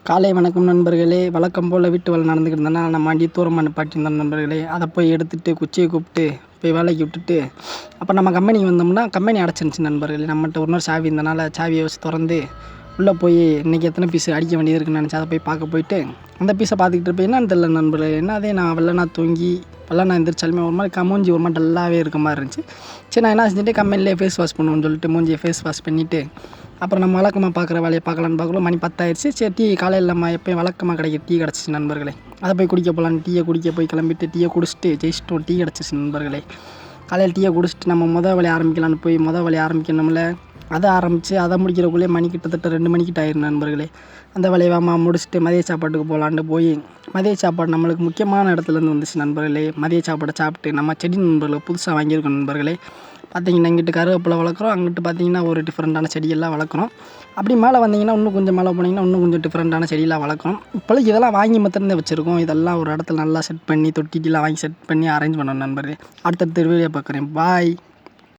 காலை வணக்கம் நண்பர்களே. வழக்கம் போல் வீட்டு வேலை நடந்துக்கிட்டு இருந்தேன்னா நம்ம வண்டி தூரமாக நிப்பாட்டியிருந்தோம் நண்பர்களே. அதை போய் எடுத்துகிட்டு குச்சியை கூப்பிட்டு போய் வேலைக்கு விட்டுட்டு அப்போ நம்ம கம்பெனிக்கு வந்தோம்னா கம்பெனி அடைச்சிருந்துச்சி நண்பர்களே. நம்மகிட்ட ஒரு நாள் சாவி இருந்தனால சாவியை வச்சு திறந்து உள்ளே போய் இன்றைக்கி எத்தனை பீஸ் அடிக்க வேண்டியது இருக்குன்னு நினச்சி அதை போய் பார்க்க போயிட்டு அந்த பீஸை பார்த்துக்கிட்டு போய் என்னன்னு தெரியல நண்பர்களே. என்ன அதே நான் வெள்ளனா தூங்கி வெள்ளனா எந்திரிச்சாலுமே ஒரு மாதிரி மூஞ்சி ஒரு மாதிரி டல்லாகவே இருக்க மாதிரி இருந்துச்சு. சரி நான் என்ன செஞ்சுட்டு கம்பெனிலே ஃபேஸ் வாஷ் பண்ணுவோன்னு சொல்லிட்டு மூஞ்சியை ஃபேஸ் வாஷ் பண்ணிவிட்டு அப்புறம் நம்ம வழக்கமாக பார்க்குற வேலையை பார்க்கலான்னு பார்க்கல. மணி 10 ஆயிடுச்சு. சரி டீ காலையில் நம்ம எப்போயும் வழக்கமாக கிடைக்கிற டீ கிடச்சிச்சு நண்பர்களே. அதை போய் குடிக்க போகலான்னு டீயை குடிக்க போய் கிளம்பிட்டு டீயை குடிச்சிட்டு ஜெயிச்சிட்டோம். டீ கிடச்சிச்சு நண்பர்களே. காலையில் டீயை குடிச்சிட்டு நம்ம வேலையை ஆரம்பிக்கலான்னு போய் வேலையை ஆரம்பிக்கணும்ல. அதை ஆரம்பித்து அதை முடிக்கிறக்குள்ளே மணி கிட்டத்தட்ட 2 மணிக்கிட்ட ஆயிரும் நண்பர்களே. அந்த வேலையை முடிச்சுட்டு மதிய சாப்பாட்டுக்கு போகலான்ட்டு போய் மதிய சாப்பாடு நம்மளுக்கு முக்கியமான இடத்துலேருந்து வந்துச்சு நண்பர்களே. மதிய சாப்பாடை சாப்பிட்டு நம்ம செடி நண்பர்களை புதுசாக வாங்கியிருக்கோம் நண்பர்களே. பார்த்திங்கன்னா இங்கிட்டு கருவேப்பிலை வளர்க்குறோம், அங்கிட்டு பார்த்திங்கன்னா ஒரு டிஃப்ரெண்ட்டான செடியெல்லாம் வளர்க்குறோம். அப்படி மேலே வந்திங்கன்னா இன்னும் கொஞ்சம் மேலே போனீங்கன்னா இன்னும் கொஞ்சம் டிஃப்ரெண்ட்டான செடியெல்லாம் வளர்க்குறோம். இப்போதைக்கு இதெல்லாம் வாங்கி மாத்திரமே வச்சுருக்கோம். இதெல்லாம் ஒரு இடத்துல நல்லா செட் பண்ணி தொட்டிலாம் வாங்கி செட் பண்ணி அரேஞ்ச் பண்ணோம் நண்பர்களே. அடுத்தடுத்த வீடியோ பார்க்குறேன். பாய்.